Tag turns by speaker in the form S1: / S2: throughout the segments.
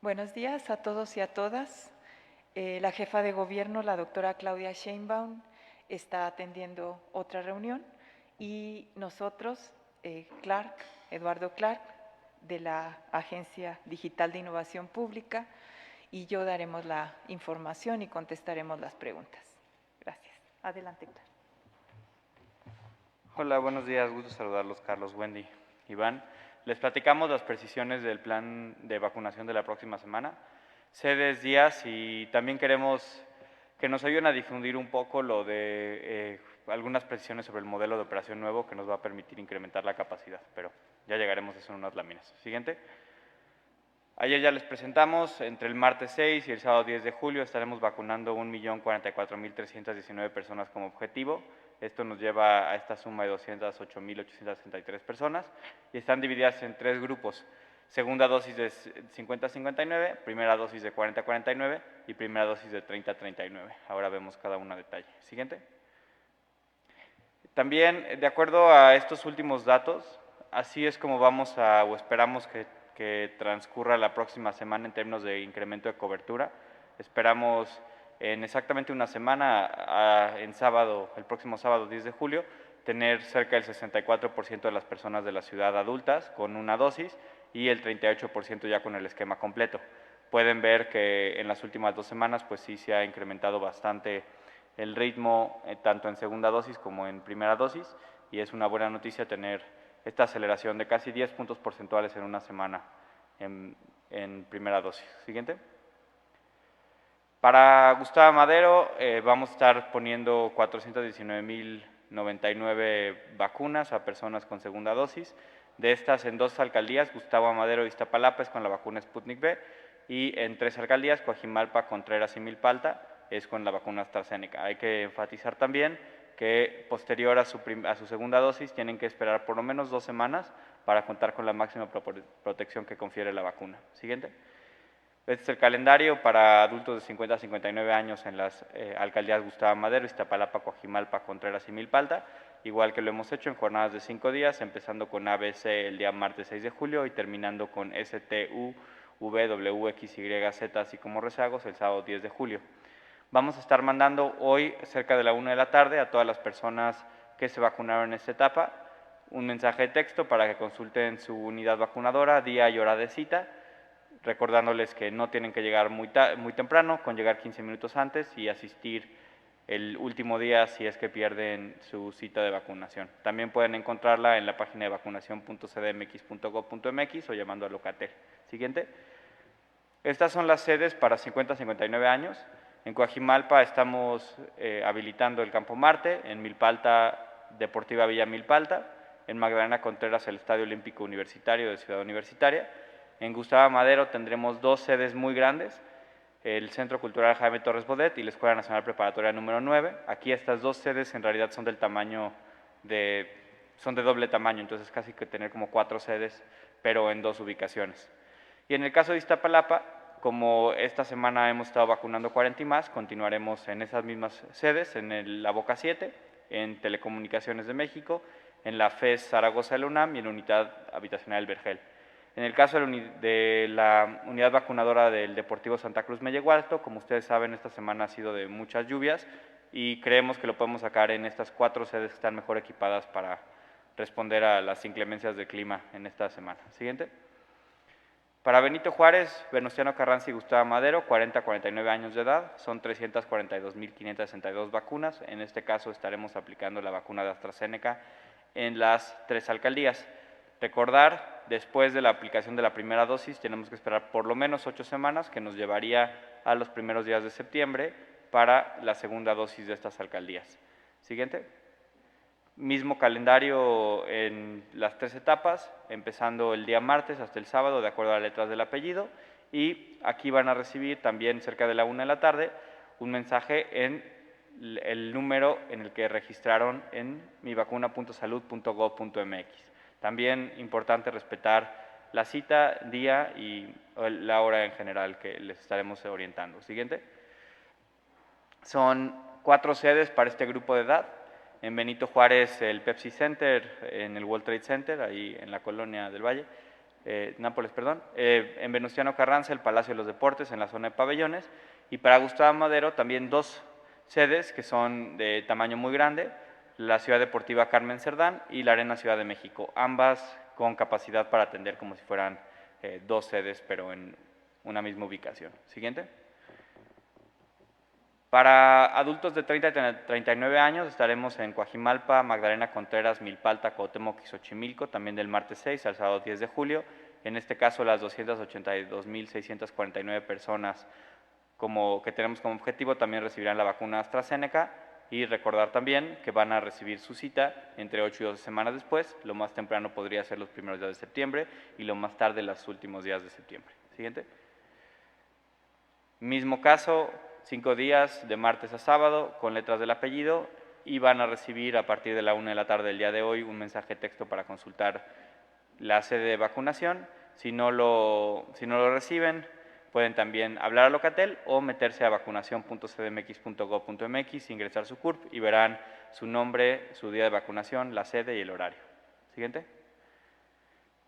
S1: Buenos días a todos y a todas. La jefa de gobierno, la doctora Claudia Sheinbaum, está atendiendo otra reunión y nosotros, Eduardo Clark, de la Agencia Digital de Innovación Pública, y yo daremos la información y contestaremos las preguntas. Gracias. Adelante, Clark.
S2: Hola, buenos días, gusto saludarlos, Carlos, Wendy, Iván. Les platicamos las precisiones del plan de vacunación de la próxima semana, sedes, días, y también queremos que nos ayuden a difundir un poco lo de algunas precisiones sobre el modelo de operación nuevo que nos va a permitir incrementar la capacidad, pero ya llegaremos a eso en unas láminas. Siguiente. Ayer ya les presentamos, entre el martes 6 y el sábado 10 de julio estaremos vacunando 1.044.319 personas como objetivo. Esto nos lleva a esta suma de 208.863 personas y están divididas en tres grupos. Segunda dosis de 50-59, primera dosis de 40-49 y primera dosis de 30-39. Ahora vemos cada una a detalle. Siguiente. También, de acuerdo a estos últimos datos, así es como vamos a, o esperamos que transcurra la próxima semana en términos de incremento de cobertura. Esperamos en exactamente una semana, en sábado, el próximo sábado 10 de julio, tener cerca del 64% de las personas de la ciudad adultas con una dosis y el 38% ya con el esquema completo. Pueden ver que en las últimas 2 semanas pues sí se ha incrementado bastante el ritmo, tanto en segunda dosis como en primera dosis, y es una buena noticia tener esta aceleración de casi 10 puntos porcentuales en una semana en primera dosis. Siguiente. Para Gustavo Madero vamos a estar poniendo 419.099 vacunas a personas con segunda dosis. De estas, en 2 alcaldías, Gustavo Madero y Iztapalapa es con la vacuna Sputnik V, y en 3 alcaldías, Coajimalpa, Contreras y Milpalta, es con la vacuna AstraZeneca. Hay que enfatizar también que posterior a su segunda dosis tienen que esperar por lo menos 2 semanas para contar con la máxima protección que confiere la vacuna. Siguiente. Este es el calendario para adultos de 50 a 59 años en las alcaldías Gustavo Madero, Iztapalapa, Coajimalpa, Contreras y Milpalta, igual que lo hemos hecho en jornadas de 5 días, empezando con ABC el día martes 6 de julio y terminando con STU, V, X, Y, Z, así como rezagos, el sábado 10 de julio. Vamos a estar mandando hoy, cerca de la 1 de la tarde, a todas las personas que se vacunaron en esta etapa, un mensaje de texto para que consulten su unidad vacunadora, día y hora de cita, recordándoles que no tienen que llegar muy temprano, con llegar 15 minutos antes y asistir el último día si es que pierden su cita de vacunación. También pueden encontrarla en la página de vacunación.cdmx.gov.mx o llamando a Locatel. Siguiente. Estas son las sedes para 50 a 59 años. En Coajimalpa estamos habilitando el Campo Marte, en Milpalta, Deportiva Villa Milpalta, en Magdalena Contreras, el Estadio Olímpico Universitario de Ciudad Universitaria. En Gustavo Madero tendremos 2 sedes muy grandes, el Centro Cultural Jaime Torres Bodet y la Escuela Nacional Preparatoria número 9. Aquí estas 2 sedes en realidad son del tamaño son de doble tamaño, entonces casi que tener como 4 sedes, pero en 2 ubicaciones. Y en el caso de Iztapalapa, como esta semana hemos estado vacunando 40 y más, continuaremos en esas mismas sedes, en la Boca 7, en Telecomunicaciones de México, en la FES Zaragoza de la UNAM y en la Unidad Habitacional del Vergel. En el caso de la unidad vacunadora del Deportivo Santa Cruz Mellehualto, como ustedes saben, esta semana ha sido de muchas lluvias y creemos que lo podemos sacar en estas 4 sedes que están mejor equipadas para responder a las inclemencias del clima en esta semana. Siguiente. Para Benito Juárez, Venustiano Carranza y Gustavo Madero, 40 a 49 años de edad, son 342.562 vacunas. En este caso estaremos aplicando la vacuna de AstraZeneca en las 3 alcaldías. Recordar, después de la aplicación de la primera dosis tenemos que esperar por lo menos 8 semanas, que nos llevaría a los primeros días de septiembre para la segunda dosis de estas alcaldías. Siguiente. Mismo calendario en las 3 etapas, empezando el día martes hasta el sábado, de acuerdo a las letras del apellido, y aquí van a recibir también cerca de la 1 de la tarde un mensaje en el número en el que registraron en mivacuna.salud.gov.mx. También importante respetar la cita, día y la hora en general que les estaremos orientando. Siguiente. Son 4 sedes para este grupo de edad. En Benito Juárez el Pepsi Center, en el World Trade Center, ahí en la Colonia del Valle. Nápoles, perdón, en Venustiano Carranza, el Palacio de los Deportes, en la zona de pabellones, y para Gustavo Madero también 2 sedes que son de tamaño muy grande, la Ciudad Deportiva Carmen Cerdán y la Arena Ciudad de México, ambas con capacidad para atender como si fueran 2 sedes, pero en una misma ubicación. Siguiente. Para adultos de 30 a 39 años estaremos en Coajimalpa, Magdalena Contreras, Milpalta, Cuauhtémoc y Xochimilco, también del martes 6 al sábado 10 de julio. En este caso, las 282.649 personas que tenemos como objetivo también recibirán la vacuna AstraZeneca, y recordar también que van a recibir su cita entre 8 y 12 semanas después. Lo más temprano podría ser los primeros días de septiembre y lo más tarde los últimos días de septiembre. Siguiente. Mismo caso, 5 días de martes a sábado con letras del apellido, y van a recibir a partir de la 1 de la tarde del día de hoy un mensaje de texto para consultar la sede de vacunación. Si no lo reciben, pueden también hablar a Locatel o meterse a vacunación.cdmx.gov.mx, ingresar su CURP y verán su nombre, su día de vacunación, la sede y el horario. Siguiente.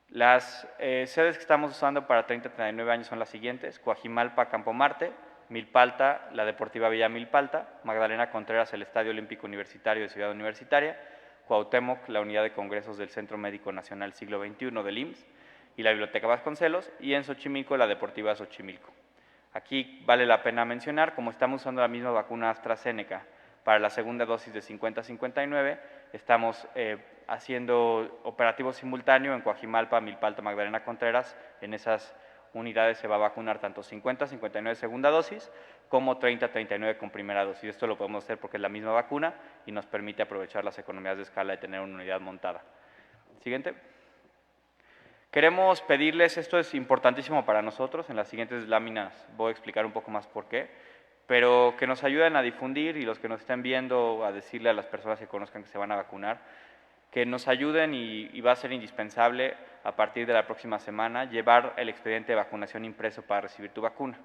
S2: Las sedes que estamos usando para 30 a 39 años son las siguientes: Coajimalpa, Campo Marte; Milpalta, la Deportiva Villa Milpalta; Magdalena Contreras, el Estadio Olímpico Universitario de Ciudad Universitaria; Cuauhtémoc, la Unidad de Congresos del Centro Médico Nacional Siglo XXI del IMSS y la Biblioteca Vasconcelos; y en Xochimilco, la Deportiva Xochimilco. Aquí vale la pena mencionar, como estamos usando la misma vacuna AstraZeneca para la segunda dosis de 50 a 59, estamos haciendo operativo simultáneo en Coajimalpa, Milpalta, Magdalena Contreras. En esas unidades se va a vacunar tanto 50 a 59 segunda dosis como 30 a 39 con primera dosis. Esto lo podemos hacer porque es la misma vacuna y nos permite aprovechar las economías de escala de tener una unidad montada. Siguiente. Queremos pedirles, esto es importantísimo para nosotros, en las siguientes láminas voy a explicar un poco más por qué, pero que nos ayuden a difundir, y los que nos estén viendo, a decirle a las personas que conozcan que se van a vacunar, que nos ayuden, y va a ser indispensable a partir de la próxima semana llevar el expediente de vacunación impreso para recibir tu vacuna.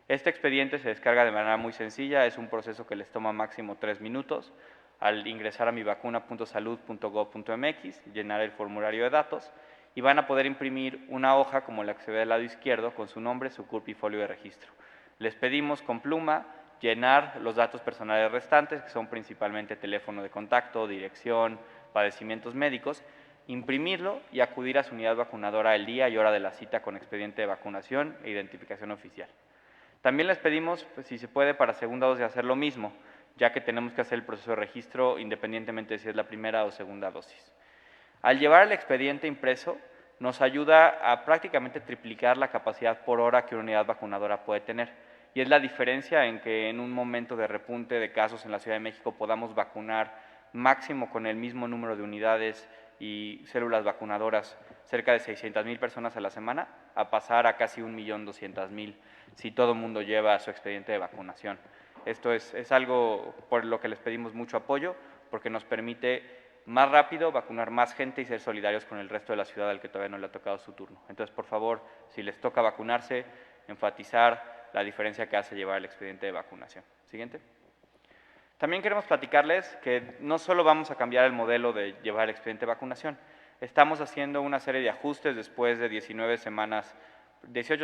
S2: Este expediente se descarga de manera muy sencilla, es un proceso que les toma máximo 3 minutos. Al ingresar a mivacuna.salud.gov.mx, llenar el formulario de datos, y van a poder imprimir una hoja como la que se ve del lado izquierdo con su nombre, su CURP y folio de registro. Les pedimos con pluma llenar los datos personales restantes, que son principalmente teléfono de contacto, dirección, padecimientos médicos, imprimirlo y acudir a su unidad vacunadora el día y hora de la cita con expediente de vacunación e identificación oficial. También les pedimos, pues, si se puede, para segunda dosis hacer lo mismo, ya que tenemos que hacer el proceso de registro independientemente de si es la primera o segunda dosis. Al llevar el expediente impreso, nos ayuda a prácticamente triplicar la capacidad por hora que una unidad vacunadora puede tener. Y es la diferencia en que en un momento de repunte de casos en la Ciudad de México podamos vacunar máximo con el mismo número de unidades y células vacunadoras cerca de 600,000 personas a la semana, a pasar a casi 1.200.000 si todo el mundo lleva su expediente de vacunación. Esto es algo por lo que les pedimos mucho apoyo, porque nos permite más rápido vacunar más gente y ser solidarios con el resto de la ciudad al que todavía no le ha tocado su turno. Entonces, por favor, si les toca vacunarse, enfatizar la diferencia que hace llevar el expediente de vacunación. Siguiente. También queremos platicarles que no solo vamos a cambiar el modelo de llevar el expediente de vacunación, estamos haciendo una serie de ajustes después de 18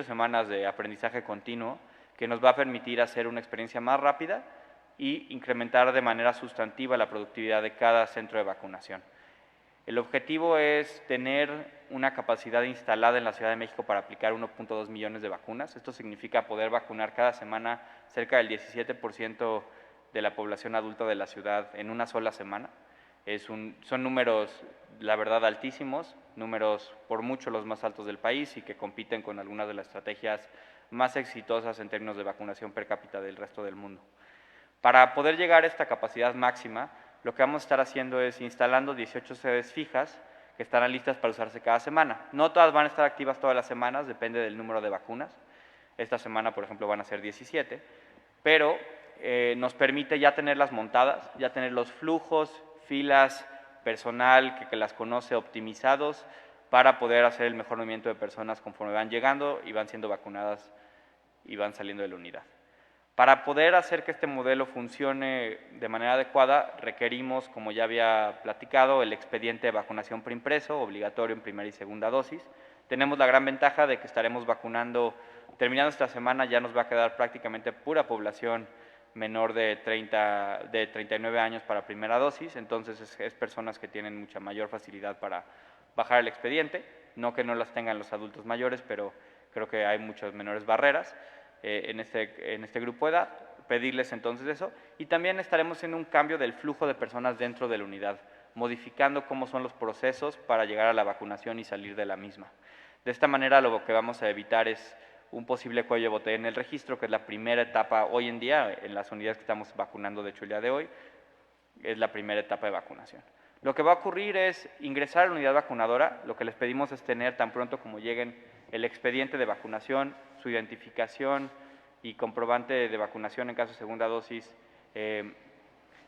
S2: semanas de aprendizaje continuo, que nos va a permitir hacer una experiencia más rápida y incrementar de manera sustantiva la productividad de cada centro de vacunación. El objetivo es tener una capacidad instalada en la Ciudad de México para aplicar 1.2 millones de vacunas. Esto significa poder vacunar cada semana cerca del 17% de la población adulta de la ciudad en una sola semana. Son números, la verdad, altísimos, números por mucho los más altos del país y que compiten con algunas de las estrategias más exitosas en términos de vacunación per cápita del resto del mundo. Para poder llegar a esta capacidad máxima, lo que vamos a estar haciendo es instalando 18 sedes fijas que estarán listas para usarse cada semana. No todas van a estar activas todas las semanas, depende del número de vacunas. Esta semana, por ejemplo, van a ser 17, pero nos permite ya tenerlas montadas, ya tener los flujos, filas, personal que las conoce optimizados para poder hacer el mejor movimiento de personas conforme van llegando y van siendo vacunadas y van saliendo de la unidad. Para poder hacer que este modelo funcione de manera adecuada, requerimos, como ya había platicado, el expediente de vacunación preimpreso, obligatorio en primera y segunda dosis. Tenemos la gran ventaja de que estaremos vacunando, terminando esta semana ya nos va a quedar prácticamente pura población menor de 39 años para primera dosis, entonces es personas que tienen mucha mayor facilidad para bajar el expediente, no que no las tengan los adultos mayores, pero creo que hay muchas menores barreras en este grupo de edad, pedirles entonces eso, y también estaremos haciendo un cambio del flujo de personas dentro de la unidad, modificando cómo son los procesos para llegar a la vacunación y salir de la misma. De esta manera lo que vamos a evitar es un posible cuello de botella en el registro, que es la primera etapa hoy en día, en las unidades que estamos vacunando, de hecho el día de hoy, es la primera etapa de vacunación. Lo que va a ocurrir es ingresar a la unidad vacunadora, lo que les pedimos es tener tan pronto como lleguen el expediente de vacunación, su identificación y comprobante de vacunación en caso de segunda dosis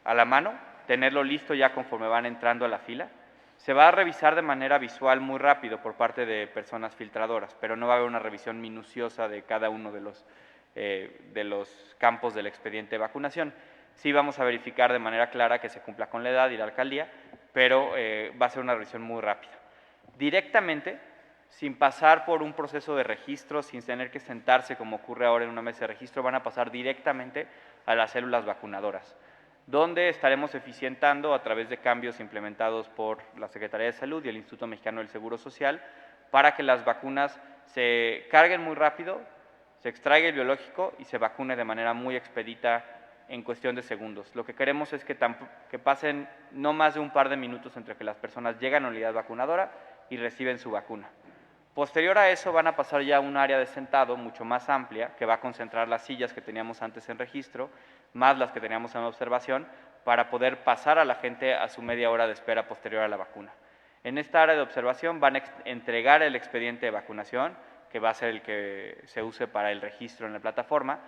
S2: a la mano, tenerlo listo ya conforme van entrando a la fila. Se va a revisar de manera visual muy rápido por parte de personas filtradoras, pero no va a haber una revisión minuciosa de cada uno de los campos del expediente de vacunación. Sí vamos a verificar de manera clara que se cumpla con la edad y la alcaldía, pero va a ser una revisión muy rápida. Directamente, sin pasar por un proceso de registro, sin tener que sentarse como ocurre ahora en una mesa de registro, van a pasar directamente a las células vacunadoras, donde estaremos eficientando a través de cambios implementados por la Secretaría de Salud y el Instituto Mexicano del Seguro Social para que las vacunas se carguen muy rápido, se extraiga el biológico y se vacune de manera muy expedita en cuestión de segundos. Lo que queremos es que pasen no más de un par de minutos entre que las personas llegan a la unidad vacunadora y reciben su vacuna. Posterior a eso van a pasar ya a un área de sentado mucho más amplia que va a concentrar las sillas que teníamos antes en registro, más las que teníamos en observación, para poder pasar a la gente a su media hora de espera posterior a la vacuna. En esta área de observación van a entregar el expediente de vacunación, que va a ser el que se use para el registro en la plataforma.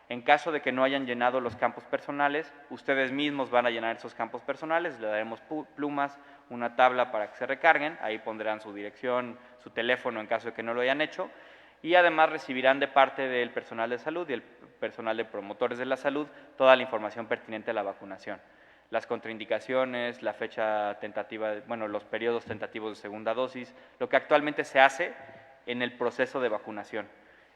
S2: En caso de que no hayan llenado los campos personales, ustedes mismos van a llenar esos campos personales, le daremos plumas, una tabla para que se recarguen, ahí pondrán su dirección, su teléfono en caso de que no lo hayan hecho, y además recibirán de parte del personal de salud y el personal de promotores de la salud toda la información pertinente a la vacunación. Las contraindicaciones, la fecha tentativa, bueno, los periodos tentativos de segunda dosis, lo que actualmente se hace en el proceso de vacunación,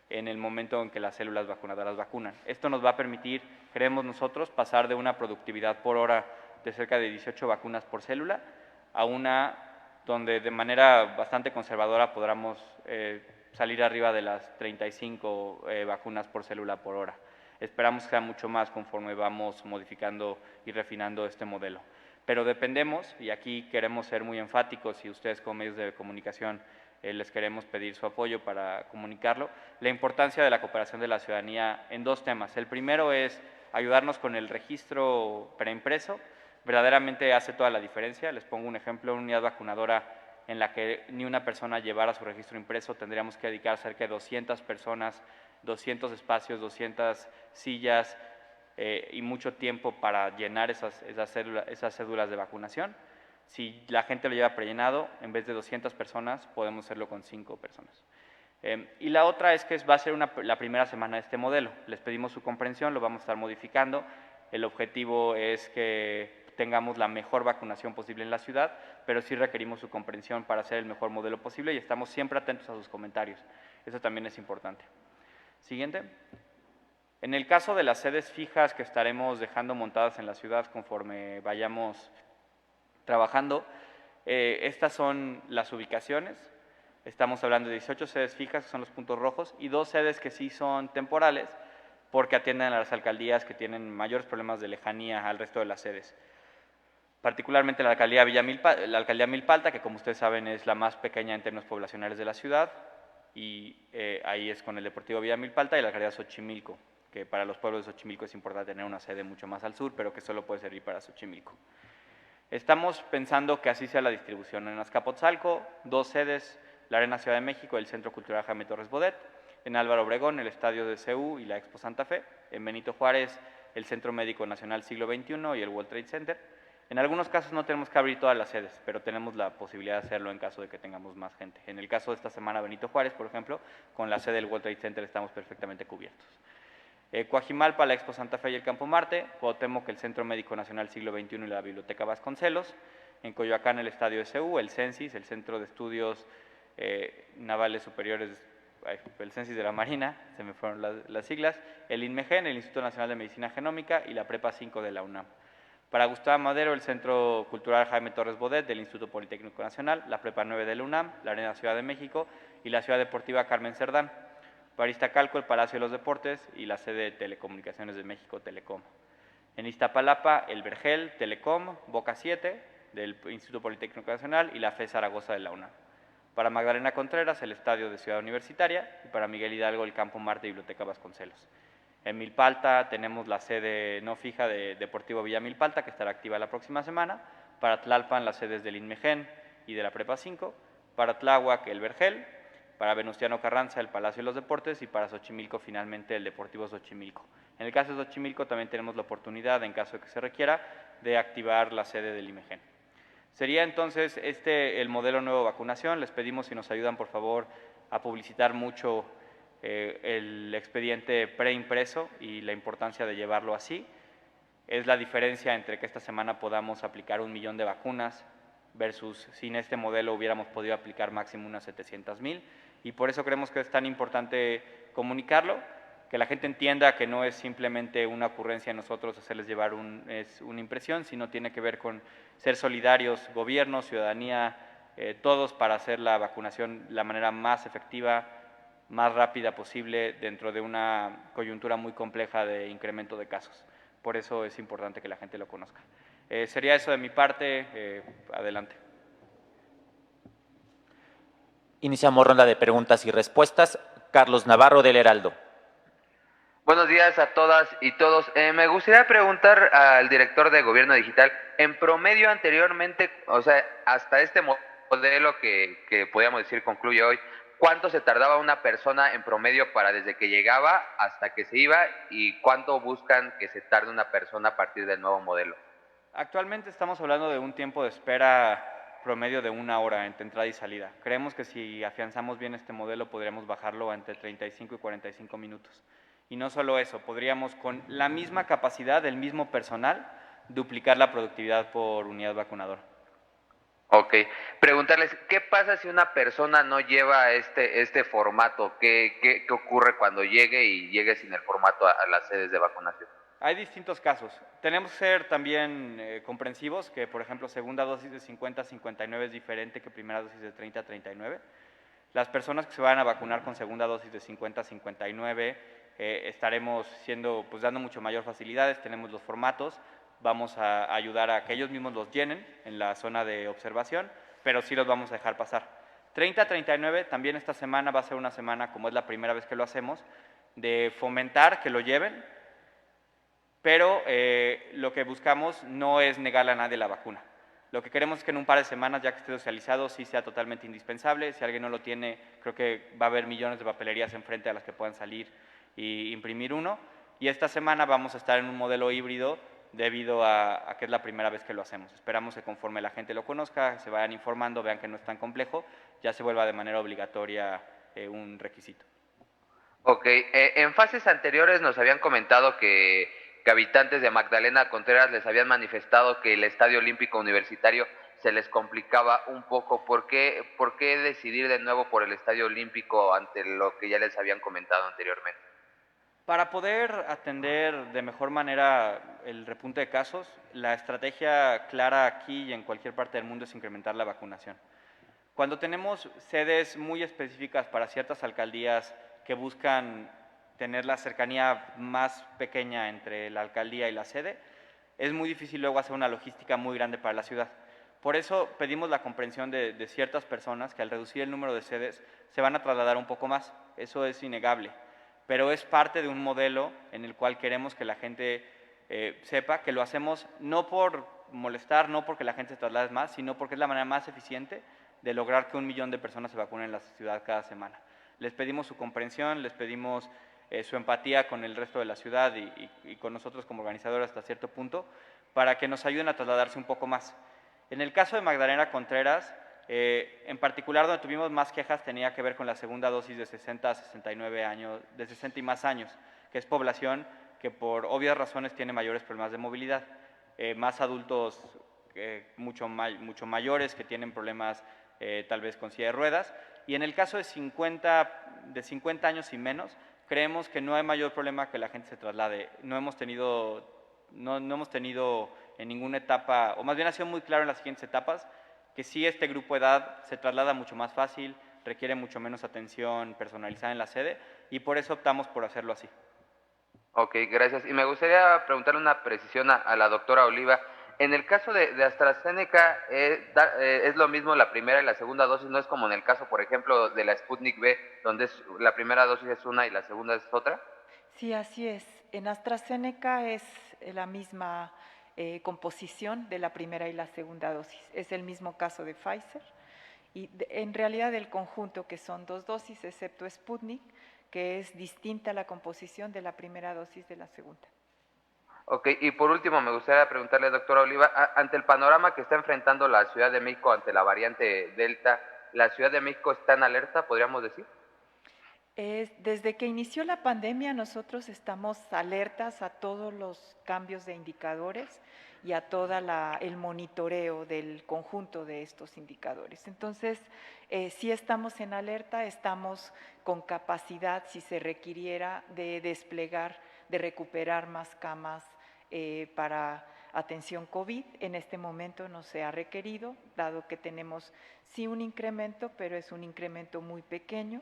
S2: en el momento en que las células vacunadoras vacunan. Esto nos va a permitir, creemos nosotros, pasar de una productividad por hora de cerca de 18 vacunas por célula a una donde de manera bastante conservadora podamos salir arriba de las 35 vacunas por célula por hora. Esperamos que sea mucho más conforme vamos modificando y refinando este modelo. Pero dependemos, y aquí queremos ser muy enfáticos y ustedes como medios de comunicación les queremos pedir su apoyo para comunicarlo, la importancia de la cooperación de la ciudadanía en dos temas. El primero es ayudarnos con el registro preimpreso, verdaderamente hace toda la diferencia. Les pongo un ejemplo, una unidad vacunadora en la que ni una persona llevara su registro impreso, tendríamos que dedicar cerca de 200 personas, 200 espacios, 200 sillas y mucho tiempo para llenar esas cédulas de vacunación. Si la gente lo lleva prellenado, en vez de 200 personas, podemos hacerlo con 5 personas. Y la otra es que va a ser la primera semana de este modelo. Les pedimos su comprensión, lo vamos a estar modificando. El objetivo es que tengamos la mejor vacunación posible en la ciudad, pero sí requerimos su comprensión para hacer el mejor modelo posible y estamos siempre atentos a sus comentarios. Eso también es importante. Siguiente. En el caso de las sedes fijas que estaremos dejando montadas en la ciudad conforme vayamos trabajando, estas son las ubicaciones. Estamos hablando de 18 sedes fijas, que son los puntos rojos, y 2 sedes que sí son temporales, porque atienden a las alcaldías que tienen mayores problemas de lejanía al resto de las sedes. Particularmente la alcaldía Milpalta, que como ustedes saben es la más pequeña en términos poblacionales de la ciudad, y ahí es con el Deportivo Villa Milpalta, y la alcaldía Xochimilco, que para los pueblos de Xochimilco es importante tener una sede mucho más al sur, pero que solo puede servir para Xochimilco. Estamos pensando que así sea la distribución. En Azcapotzalco, 2 sedes, la Arena Ciudad de México, el Centro Cultural Jaime Torres Bodet; en Álvaro Obregón, el Estadio de CU y la Expo Santa Fe; en Benito Juárez, el Centro Médico Nacional Siglo XXI y el World Trade Center. En algunos casos no tenemos que abrir todas las sedes, pero tenemos la posibilidad de hacerlo en caso de que tengamos más gente. En el caso de esta semana, Benito Juárez, por ejemplo, con la sede del World Trade Center estamos perfectamente cubiertos. Coajimalpa, la Expo Santa Fe y el Campo Marte; Cuauhtémoc, el Centro Médico Nacional Siglo XXI y la Biblioteca Vasconcelos; en Coyoacán, el Estadio SU, el CENSIS, el Centro de Estudios navales superiores, el CENSIS de la Marina, se me fueron las siglas, el INMEGEN, el Instituto Nacional de Medicina Genómica y la Prepa 5 de la UNAM. Para Gustavo Madero, el Centro Cultural Jaime Torres Bodet del Instituto Politécnico Nacional, la Prepa 9 de la UNAM, la Arena Ciudad de México y la Ciudad Deportiva Carmen Cerdán. Para Iztacalco, el Palacio de los Deportes y la sede de Telecomunicaciones de México, Telecom. En Iztapalapa, el Vergel, Telecom, Boca 7 del Instituto Politécnico Nacional y la FE Zaragoza de la UNAM. Para Magdalena Contreras, el Estadio de Ciudad Universitaria y para Miguel Hidalgo, el Campo Marte y Biblioteca Vasconcelos. En Milpalta tenemos la sede no fija de Deportivo Villa Milpalta, que estará activa la próxima semana. Para Tlalpan, las sedes del INMEGEN y de la Prepa 5. Para Tláhuac, el Vergel. Para Venustiano Carranza, el Palacio de los Deportes. Y para Xochimilco, finalmente, el Deportivo Xochimilco. En el caso de Xochimilco, también tenemos la oportunidad, en caso de que se requiera, de activar la sede del INMEGEN. Sería entonces el modelo nuevo de vacunación. Les pedimos si nos ayudan, por favor, a publicitar mucho el expediente preimpreso y la importancia de llevarlo así. Es la diferencia entre que esta semana podamos aplicar 1 millón de vacunas versus sin este modelo hubiéramos podido aplicar máximo unas 700,000, y por eso creemos que es tan importante comunicarlo, que la gente entienda que no es simplemente una ocurrencia de nosotros hacerles llevar una impresión, sino tiene que ver con ser solidarios, gobierno, ciudadanía, todos, para hacer la vacunación la manera más efectiva, más rápida posible dentro de una coyuntura muy compleja de incremento de casos. Por eso es importante que la gente lo conozca. Sería eso de mi parte. Adelante.
S3: Iniciamos ronda de preguntas y respuestas. Carlos Navarro, del Heraldo.
S4: Buenos días a todas y todos. Me gustaría preguntar al director de Gobierno Digital, en promedio anteriormente, o sea, hasta este modelo que podríamos decir concluye hoy, ¿cuánto se tardaba una persona en promedio para desde que llegaba hasta que se iba, y cuánto buscan que se tarde una persona a partir del nuevo modelo?
S2: Actualmente estamos hablando de un tiempo de espera promedio de 1 hora entre entrada y salida. Creemos que si afianzamos bien este modelo podríamos bajarlo a entre 35 y 45 minutos. Y no solo eso, podríamos con la misma capacidad del mismo personal duplicar la productividad por unidad vacunadora.
S4: Ok, preguntarles, ¿qué pasa si una persona no lleva este formato? ¿Qué ocurre cuando llegue sin el formato a las sedes de vacunación?
S2: Hay distintos casos. Tenemos que ser también comprensivos, que por ejemplo segunda dosis de 50 a 59 es diferente que primera dosis de 30 a 39. Las personas que se van a vacunar con segunda dosis de 50 a 59 estaremos dando mucho mayor facilidades, tenemos los formatos, vamos a ayudar a que ellos mismos los llenen en la zona de observación, pero sí los vamos a dejar pasar. 30 a 39 también esta semana va a ser una semana, como es la primera vez que lo hacemos, de fomentar que lo lleven, pero lo que buscamos no es negarle a nadie la vacuna. Lo que queremos es que en un par de semanas, ya que esté socializado, sí sea totalmente indispensable. Si alguien no lo tiene, creo que va a haber millones de papelerías enfrente a las que puedan salir y imprimir uno. Y esta semana vamos a estar en un modelo híbrido debido a que es la primera vez que lo hacemos. Esperamos que conforme la gente lo conozca, se vayan informando, vean que no es tan complejo, ya se vuelva de manera obligatoria un requisito.
S4: Ok, en fases anteriores nos habían comentado que habitantes de Magdalena Contreras les habían manifestado que el Estadio Olímpico Universitario se les complicaba un poco. ¿Por qué decidir de nuevo por el Estadio Olímpico ante lo que ya les habían comentado anteriormente?
S2: Para poder atender de mejor manera el repunte de casos, la estrategia clara aquí y en cualquier parte del mundo es incrementar la vacunación. Cuando tenemos sedes muy específicas para ciertas alcaldías que buscan tener la cercanía más pequeña entre la alcaldía y la sede, es muy difícil luego hacer una logística muy grande para la ciudad. Por eso pedimos la comprensión de ciertas personas que al reducir el número de sedes se van a trasladar un poco más. Eso es innegable, pero es parte de un modelo en el cual queremos que la gente sepa que lo hacemos no por molestar, no porque la gente se traslade más, sino porque es la manera más eficiente de lograr que 1 millón de personas se vacunen en la ciudad cada semana. Les pedimos su comprensión, les pedimos su empatía con el resto de la ciudad y con nosotros como organizadores hasta cierto punto, para que nos ayuden a trasladarse un poco más. En el caso de Magdalena Contreras, en particular donde tuvimos más quejas tenía que ver con la segunda dosis de 60 a 69 años, de 60 y más años, que es población que por obvias razones tiene mayores problemas de movilidad, más adultos mucho mayores que tienen problemas tal vez con silla de ruedas, Y en el caso de 50 años y menos, creemos que no hay mayor problema que la gente se traslade. No hemos tenido en ninguna etapa, o más bien ha sido muy claro en las siguientes etapas, que sí este grupo de edad se traslada mucho más fácil, requiere mucho menos atención personalizada en la sede, y por eso optamos por hacerlo así.
S4: Ok, gracias. Y me gustaría preguntarle una precisión a la doctora Oliva. En el caso de AstraZeneca, ¿es lo mismo la primera y la segunda dosis? ¿No es como en el caso, por ejemplo, de la Sputnik V, donde la primera dosis es una y la segunda es otra?
S1: Sí, así es. En AstraZeneca es la misma composición de la primera y la segunda dosis. Es el mismo caso de Pfizer. Y en realidad el conjunto, que son 2 dosis, excepto Sputnik, que es distinta la composición de la primera dosis de la segunda.
S4: Ok, y por último me gustaría preguntarle, doctora Oliva, ante el panorama que está enfrentando la Ciudad de México ante la variante Delta, ¿la Ciudad de México está en alerta, podríamos decir?
S1: Desde que inició la pandemia, nosotros estamos alertas a todos los cambios de indicadores y a todo el monitoreo del conjunto de estos indicadores. Entonces, sí estamos en alerta, estamos con capacidad, si se requiriera, de desplegar, de recuperar más camas para atención COVID. En este momento no se ha requerido, dado que tenemos sí un incremento, pero es un incremento muy pequeño,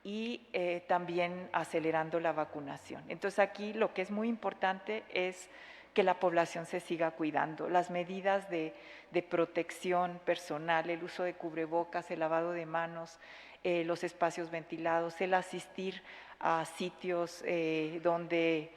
S1: y también acelerando la vacunación. Entonces aquí lo que es muy importante es que la población se siga cuidando. Las medidas de protección personal, el uso de cubrebocas, el lavado de manos, los espacios ventilados, el asistir a sitios donde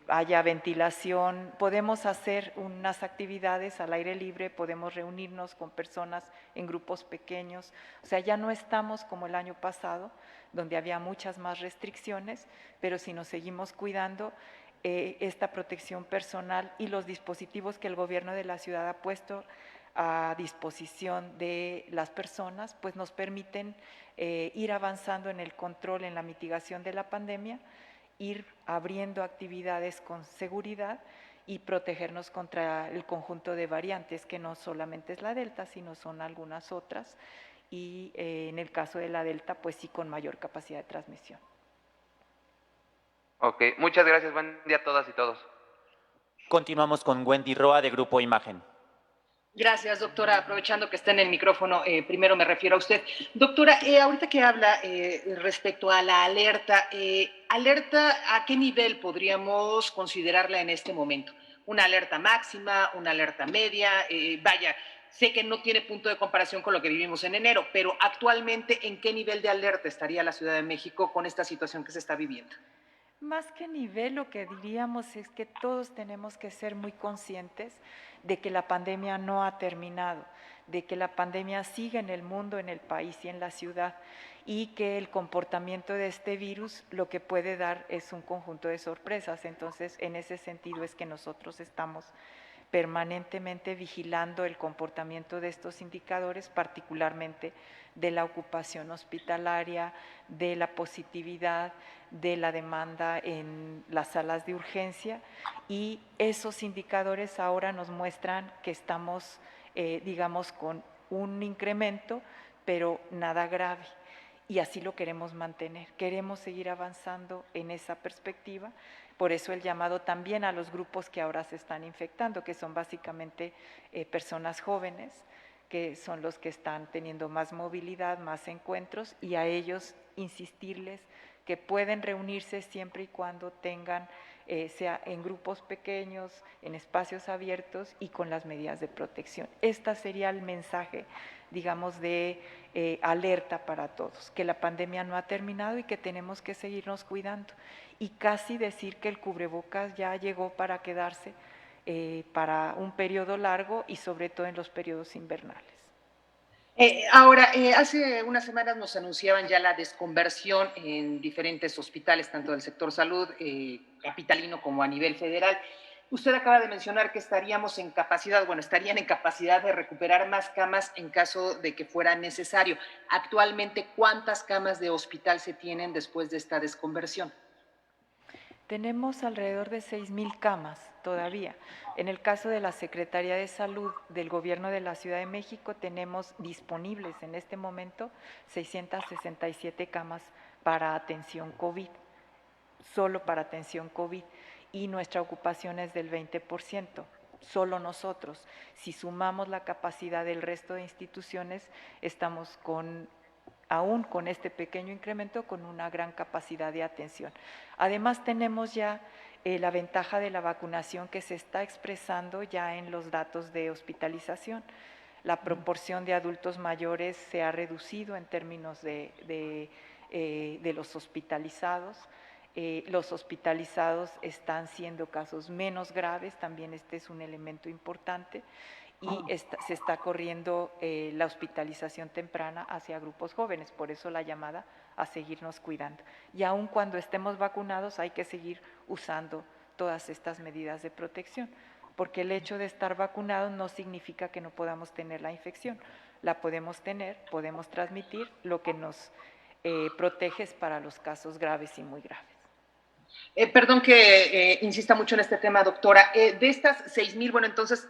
S1: haya ventilación, podemos hacer unas actividades al aire libre, podemos reunirnos con personas en grupos pequeños, o sea, ya no estamos como el año pasado, donde había muchas más restricciones, pero si nos seguimos cuidando, esta protección personal y los dispositivos que el gobierno de la ciudad ha puesto a disposición de las personas, pues nos permiten ir avanzando en el control, en la mitigación de la pandemia, ir abriendo actividades con seguridad y protegernos contra el conjunto de variantes, que no solamente es la Delta, sino son algunas otras, y en el caso de la Delta, pues sí con mayor capacidad de transmisión.
S4: Ok, muchas gracias, buen día a todas y todos.
S3: Continuamos con Wendy Roa de Grupo Imagen.
S5: Gracias, doctora. Aprovechando que está en el micrófono, primero me refiero a usted. Doctora, ahorita que habla respecto a la alerta, ¿alerta a qué nivel podríamos considerarla en este momento? ¿Una alerta máxima, una alerta media? Vaya, sé que no tiene punto de comparación con lo que vivimos en enero, pero actualmente, ¿en qué nivel de alerta estaría la Ciudad de México con esta situación que se está viviendo?
S1: Más que nivel, lo que diríamos es que todos tenemos que ser muy conscientes de que la pandemia no ha terminado, de que la pandemia sigue en el mundo, en el país y en la ciudad, y que el comportamiento de este virus lo que puede dar es un conjunto de sorpresas. Entonces, en ese sentido es que nosotros estamos permanentemente vigilando el comportamiento de estos indicadores, particularmente de la ocupación hospitalaria, de la positividad, de la demanda en las salas de urgencia, y esos indicadores ahora nos muestran que estamos, digamos, con un incremento, pero nada grave. Y así lo queremos mantener, queremos seguir avanzando en esa perspectiva. Por eso el llamado también a los grupos que ahora se están infectando, que son básicamente personas jóvenes, que son los que están teniendo más movilidad, más encuentros, y a ellos insistirles que pueden reunirse siempre y cuando tengan, sea en grupos pequeños, en espacios abiertos y con las medidas de protección. Este sería el mensaje, digamos, de alerta para todos, que la pandemia no ha terminado y que tenemos que seguirnos cuidando. Y casi decir que el cubrebocas ya llegó para quedarse para un periodo largo y sobre todo en los periodos invernales.
S5: Ahora, hace unas semanas nos anunciaban ya la desconversión en diferentes hospitales, tanto del sector salud capitalino como a nivel federal. Usted acaba de mencionar que estaríamos en capacidad, bueno, estarían en capacidad de recuperar más camas en caso de que fuera necesario. Actualmente, ¿cuántas camas de hospital se tienen después de esta desconversión?
S1: Tenemos alrededor de 6,000 camas todavía. En el caso de la Secretaría de Salud del Gobierno de la Ciudad de México, tenemos disponibles en este momento 667 camas para atención COVID, solo para atención COVID, y nuestra ocupación es del 20%, solo nosotros. Si sumamos la capacidad del resto de instituciones, estamos aún con este pequeño incremento, con una gran capacidad de atención. Además, tenemos ya la ventaja de la vacunación que se está expresando ya en los datos de hospitalización. La proporción de adultos mayores se ha reducido en términos de los hospitalizados. Los hospitalizados están siendo casos menos graves, también este es un elemento importante, y se está corriendo la hospitalización temprana hacia grupos jóvenes, por eso la llamada a seguirnos cuidando. Y aun cuando estemos vacunados hay que seguir usando todas estas medidas de protección, porque el hecho de estar vacunados no significa que no podamos tener la infección. La podemos tener, podemos transmitir, lo que nos protege es para los casos graves y muy graves.
S5: Perdón que insista mucho en este tema, doctora. De estas 6,000, bueno, entonces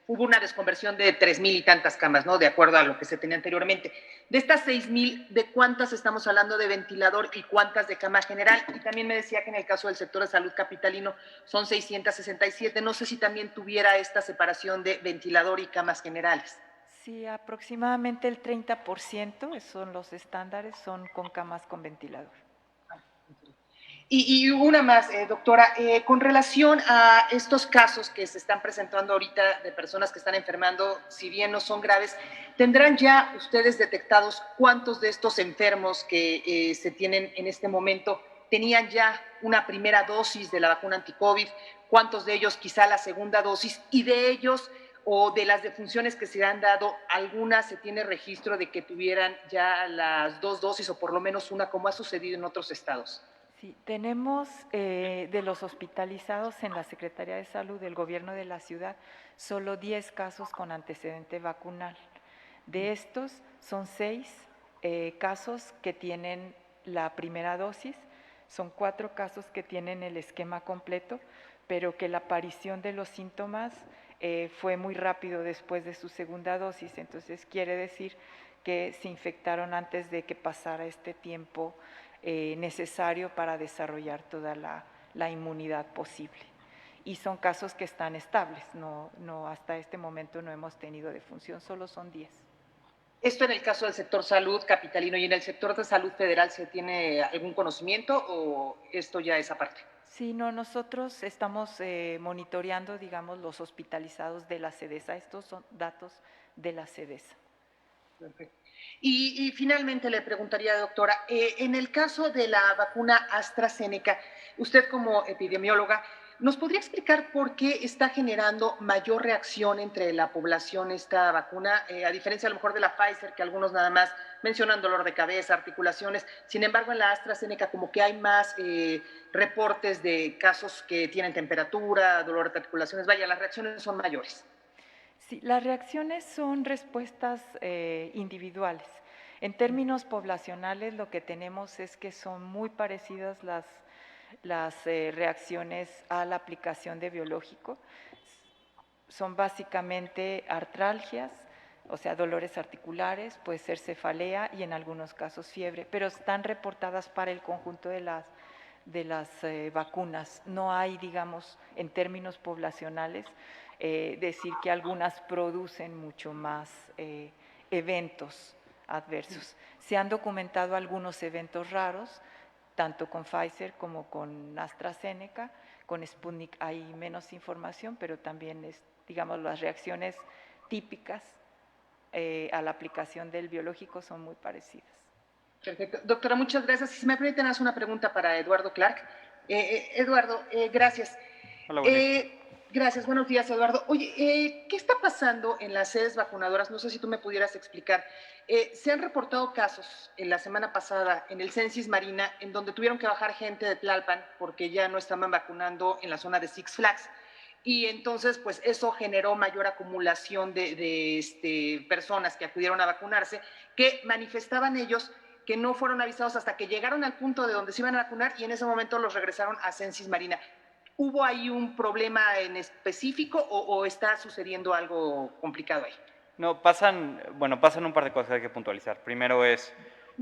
S5: hubo una desconversión de 3,000 y tantas camas, ¿no? De acuerdo a lo que se tenía anteriormente. De estas 6,000, ¿de cuántas estamos hablando de ventilador y cuántas de cama general? Y también me decía que en el caso del sector de salud capitalino son 667. No sé si también tuviera esta separación de ventilador y camas generales.
S1: Sí, aproximadamente el 30%, esos son los estándares, son con camas con ventilador.
S5: Y una más, doctora, con relación a estos casos que se están presentando ahorita de personas que están enfermando, si bien no son graves, ¿tendrán ya ustedes detectados cuántos de estos enfermos que se tienen en este momento tenían ya una primera dosis de la vacuna anti-COVID? ¿Cuántos de ellos quizá la segunda dosis? Y de ellos o de las defunciones que se han dado, ¿algunas se tiene registro de que tuvieran ya las 2 dosis o por lo menos una, como ha sucedido en otros estados?
S1: Sí, tenemos de los hospitalizados en la Secretaría de Salud del Gobierno de la Ciudad solo 10 casos con antecedente vacunal. De estos son 6 casos que tienen la primera dosis, son 4 casos que tienen el esquema completo, pero que la aparición de los síntomas fue muy rápido después de su segunda dosis, entonces quiere decir que se infectaron antes de que pasara este tiempo necesario para desarrollar toda la inmunidad posible. Y son casos que están estables, no hasta este momento no hemos tenido defunción, solo son 10.
S5: ¿Esto en el caso del sector salud capitalino y en el sector de salud federal se tiene algún conocimiento o esto ya es aparte?
S1: Sí, no, nosotros estamos monitoreando, digamos, los hospitalizados de la CEDESA. Estos son datos de la CEDESA.
S5: Perfecto. Y finalmente le preguntaría, doctora, en el caso de la vacuna AstraZeneca, usted como epidemióloga, ¿nos podría explicar por qué está generando mayor reacción entre la población esta vacuna, a diferencia a lo mejor de la Pfizer, que algunos nada más mencionan dolor de cabeza, articulaciones? Sin embargo, en la AstraZeneca como que hay más reportes de casos que tienen temperatura, dolor de articulaciones, vaya, las reacciones son mayores.
S1: Sí, las reacciones son respuestas individuales. En términos poblacionales, lo que tenemos es que son muy parecidas las reacciones a la aplicación de biológico. Son básicamente artralgias, o sea, dolores articulares, puede ser cefalea y en algunos casos fiebre, pero están reportadas para el conjunto de las vacunas. No hay, digamos, en términos poblacionales, decir que algunas producen mucho más eventos adversos. Se han documentado algunos eventos raros, tanto con Pfizer como con AstraZeneca. Con Sputnik hay menos información, pero también digamos, las reacciones típicas a la aplicación del biológico son muy parecidas.
S5: Perfecto. Doctora, muchas gracias. Si me permiten, hacer una pregunta para Eduardo Clark. Eduardo, gracias.
S2: Hola, buen día.
S5: Gracias, buenos días, Eduardo. Oye, ¿qué está pasando en las sedes vacunadoras? No sé si tú me pudieras explicar. Se han reportado casos en la semana pasada en el Censis Marina, en donde tuvieron que bajar gente de Tlalpan porque ya no estaban vacunando en la zona de Six Flags. Y entonces, pues eso generó mayor acumulación de personas que acudieron a vacunarse, que manifestaban ellos que no fueron avisados hasta que llegaron al punto de donde se iban a vacunar y en ese momento los regresaron a Censis Marina. ¿Hubo ahí un problema en específico o está sucediendo algo complicado ahí?
S2: No, pasan un par de cosas que hay que puntualizar. Primero es,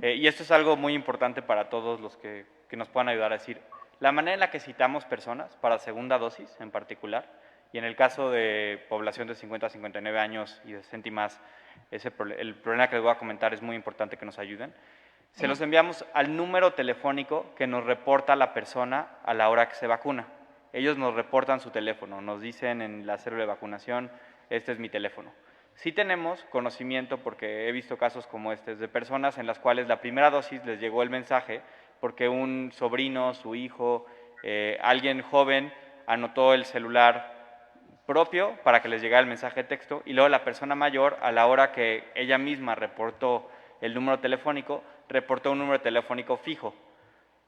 S2: y esto es algo muy importante para todos los que nos puedan ayudar a decir, la manera en la que citamos personas para segunda dosis en particular, y en el caso de población de 50 a 59 años y de 60 y más, el problema que les voy a comentar es muy importante que nos ayuden. Se los enviamos al número telefónico que nos reporta la persona a la hora que se vacuna. Ellos nos reportan su teléfono, nos dicen en la célula de vacunación, este es mi teléfono. Sí tenemos conocimiento, porque he visto casos como este, de personas en las cuales la primera dosis les llegó el mensaje porque un sobrino, su hijo, alguien joven anotó el celular propio para que les llegara el mensaje de texto y luego la persona mayor, a la hora que ella misma reportó el número telefónico, reportó un número telefónico fijo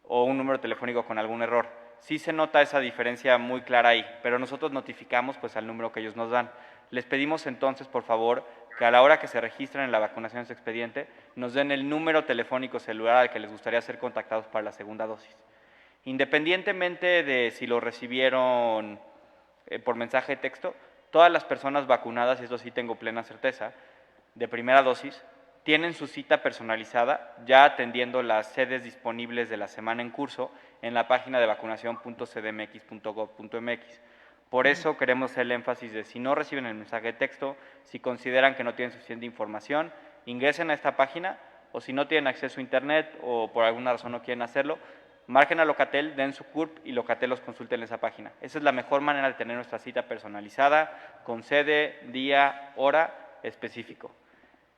S2: o un número telefónico con algún error. Sí se nota esa diferencia muy clara ahí, pero nosotros notificamos pues al número que ellos nos dan. Les pedimos entonces, por favor, que a la hora que se registren en la vacunación de su expediente, nos den el número telefónico celular al que les gustaría ser contactados para la segunda dosis. Independientemente de si lo recibieron por mensaje de texto, todas las personas vacunadas, y eso sí tengo plena certeza, de primera dosis, tienen su cita personalizada, ya atendiendo las sedes disponibles de la semana en curso en la página de vacunación.cdmx.gov.mx. Por eso queremos hacer el énfasis de si no reciben el mensaje de texto, si consideran que no tienen suficiente información, ingresen a esta página, o si no tienen acceso a internet o por alguna razón no quieren hacerlo, marquen a Locatel, den su CURP y Locatel los consulte en esa página. Esa es la mejor manera de tener nuestra cita personalizada, con sede, día, hora específico.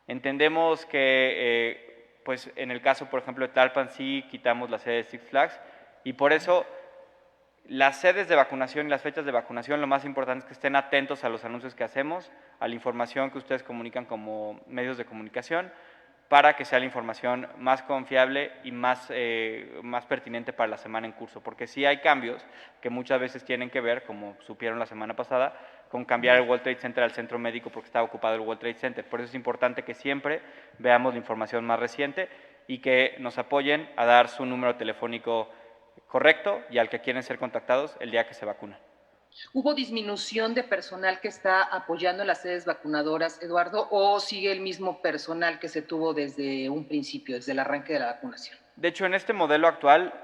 S2: Entendemos que, pues en el caso, por ejemplo, de Tlalpan, sí quitamos la sede de Six Flags, y por eso las sedes de vacunación y las fechas de vacunación, lo más importante es que estén atentos a los anuncios que hacemos, a la información que ustedes comunican como medios de comunicación, para que sea la información más confiable y más pertinente para la semana en curso, porque sí hay cambios que muchas veces tienen que ver, como supieron la semana pasada, con cambiar el World Trade Center al centro médico porque estaba ocupado el World Trade Center. Por eso es importante que siempre veamos la información más reciente y que nos apoyen a dar su número telefónico correcto y al que quieren ser contactados el día que se vacunan.
S5: ¿Hubo disminución de personal que está apoyando en las sedes vacunadoras, Eduardo, o sigue el mismo personal que se tuvo desde un principio, desde el arranque de la vacunación?
S2: De hecho, en este modelo actual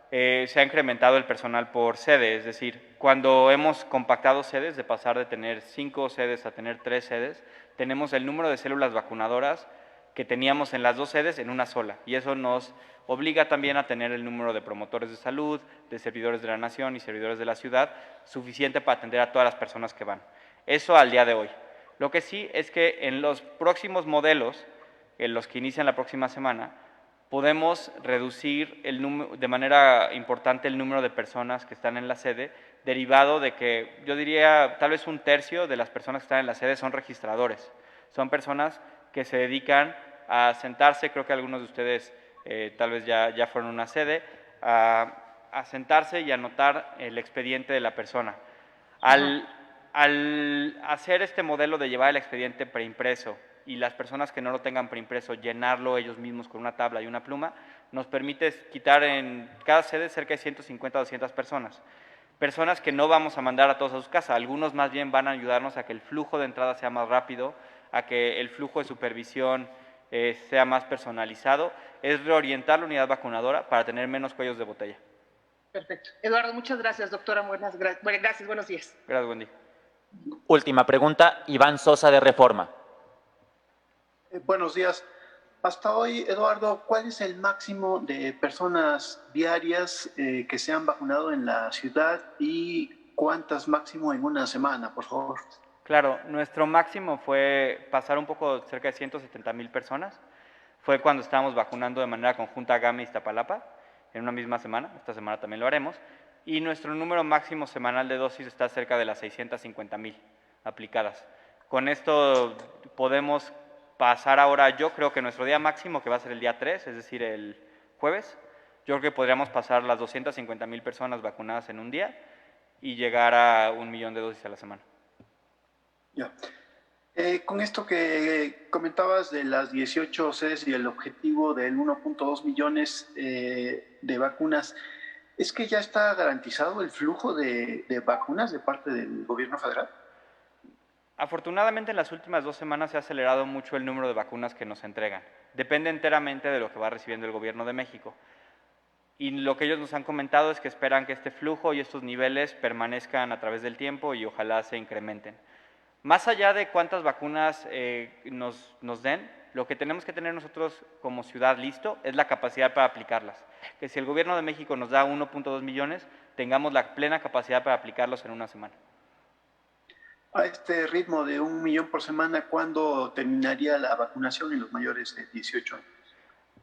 S2: se ha incrementado el personal por sede, es decir, cuando hemos compactado sedes, de pasar de tener 5 sedes a tener 3 sedes, tenemos el número de células vacunadoras que teníamos en las 2 sedes en una sola, y eso nos obliga también a tener el número de promotores de salud, de servidores de la nación y servidores de la ciudad suficiente para atender a todas las personas que van. Eso al día de hoy. Lo que sí es que en los próximos modelos, en los que inician la próxima semana, podemos reducir de manera importante el número de personas que están en la sede, derivado de que yo diría tal vez un tercio de las personas que están en la sede son registradores, son personas que se dedican a sentarse, creo que algunos de ustedes tal vez ya fueron a una sede, a sentarse y anotar el expediente de la persona. Al hacer este modelo de llevar el expediente preimpreso y las personas que no lo tengan preimpreso llenarlo ellos mismos con una tabla y una pluma, nos permite quitar en cada sede cerca de 150 a 200 personas. Personas que no vamos a mandar a todos a sus casas, algunos más bien van a ayudarnos a que el flujo de entrada sea más rápido, a que el flujo de supervisión sea más personalizado, es reorientar la unidad vacunadora para tener menos cuellos de botella.
S5: Perfecto. Eduardo, muchas gracias, doctora. Gracias, buenos días.
S2: Gracias, Wendy.
S3: Última pregunta, Iván Sosa de Reforma.
S6: Buenos días. Hasta hoy, Eduardo, ¿cuál es el máximo de personas diarias que se han vacunado en la ciudad y cuántas máximo en una semana, por favor?
S2: Claro, nuestro máximo fue pasar un poco cerca de 170,000 personas. Fue cuando estábamos vacunando de manera conjunta a Gama y Iztapalapa en una misma semana. Esta semana también lo haremos. Y nuestro número máximo semanal de dosis está cerca de las 650,000 aplicadas. Con esto podemos pasar ahora, yo creo que nuestro día máximo, que va a ser el día 3, es decir, el jueves, yo creo que podríamos pasar las 250,000 personas vacunadas en un día y llegar a 1 millón de dosis a la semana.
S6: Ya. Con esto que comentabas de las 18 sedes y el objetivo del 1.2 millones de vacunas, ¿es que ya está garantizado el flujo de vacunas de parte del gobierno federal?
S2: Afortunadamente en las últimas 2 semanas se ha acelerado mucho el número de vacunas que nos entregan. Depende enteramente de lo que va recibiendo el gobierno de México. Y lo que ellos nos han comentado es que esperan que este flujo y estos niveles permanezcan a través del tiempo y ojalá se incrementen. Más allá de cuántas vacunas nos den, lo que tenemos que tener nosotros como ciudad listo es la capacidad para aplicarlas. Que si el gobierno de México nos da 1.2 millones, tengamos la plena capacidad para aplicarlos en una semana.
S6: A este ritmo de 1 millón por semana, ¿cuándo terminaría la vacunación en los mayores de 18 años?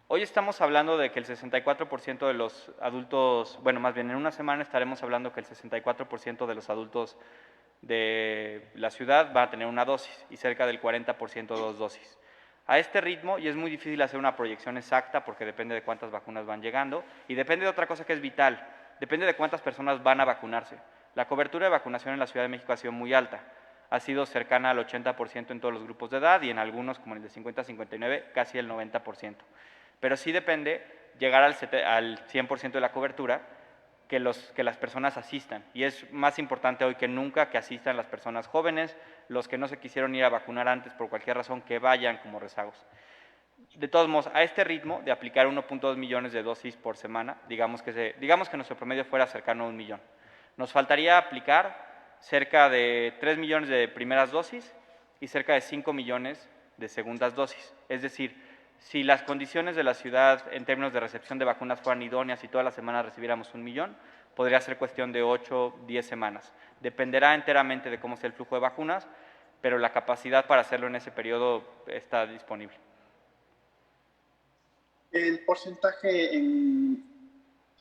S2: Hoy estamos hablando de que el 64% de los adultos, bueno, más bien en una semana estaremos hablando que el 64% de los adultos de la ciudad va a tener una dosis y cerca del 40% dos dosis. A este ritmo, y es muy difícil hacer una proyección exacta porque depende de cuántas vacunas van llegando y depende de otra cosa que es vital, depende de cuántas personas van a vacunarse. La cobertura de vacunación en la Ciudad de México ha sido muy alta, ha sido cercana al 80% en todos los grupos de edad y en algunos, como el de 50 a 59, casi el 90%. Pero sí depende llegar al 100% de la cobertura, que las personas asistan. Y es más importante hoy que nunca que asistan las personas jóvenes, los que no se quisieron ir a vacunar antes por cualquier razón, que vayan como rezagos. De todos modos, a este ritmo de aplicar 1.2 millones de dosis por semana, digamos que nuestro promedio fuera cercano a 1 millón. Nos faltaría aplicar cerca de 3 millones de primeras dosis y cerca de 5 millones de segundas dosis. Es decir, si las condiciones de la ciudad en términos de recepción de vacunas fueran idóneas y todas las semanas recibiéramos 1 millón, podría ser cuestión de 8, 10 semanas. Dependerá enteramente de cómo sea el flujo de vacunas, pero la capacidad para hacerlo en ese periodo está disponible.
S6: El porcentaje en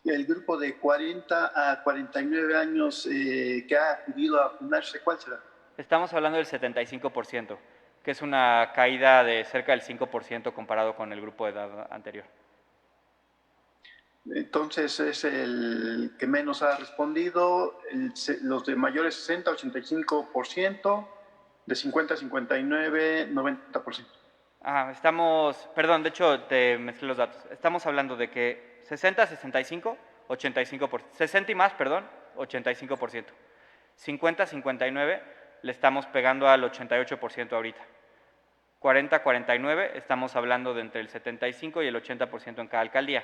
S6: el grupo de 40 a 49 años que ha acudido a vacunarse, ¿cuál será?
S2: Estamos hablando del 75%, que es una caída de cerca del 5% comparado con el grupo de edad anterior.
S6: Entonces es el que menos ha respondido, los de mayores 60, 85%, de 50 a 59, 90%.
S2: Perdón, de hecho te mezclé los datos. Estamos hablando de que 60 a 65, 85%, 60 y más, perdón, 85%. 50 a 59 le estamos pegando al 88% ahorita. 40 a 49 estamos hablando de entre el 75 y el 80% en cada alcaldía.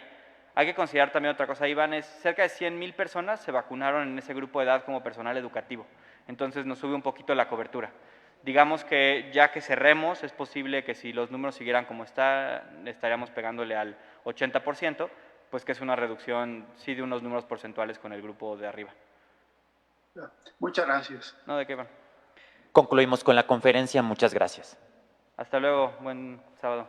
S2: Hay que considerar también otra cosa, Iván, es cerca de 100,000 personas se vacunaron en ese grupo de edad como personal educativo. Entonces nos sube un poquito la cobertura. Digamos que ya que cerremos, es posible que si los números siguieran como estaríamos pegándole al 80%, pues que es una reducción, sí, de unos números porcentuales con el grupo de arriba.
S6: Muchas gracias.
S2: No, ¿de qué, Iván?
S3: Concluimos con la conferencia. Muchas gracias.
S2: Hasta luego, buen sábado.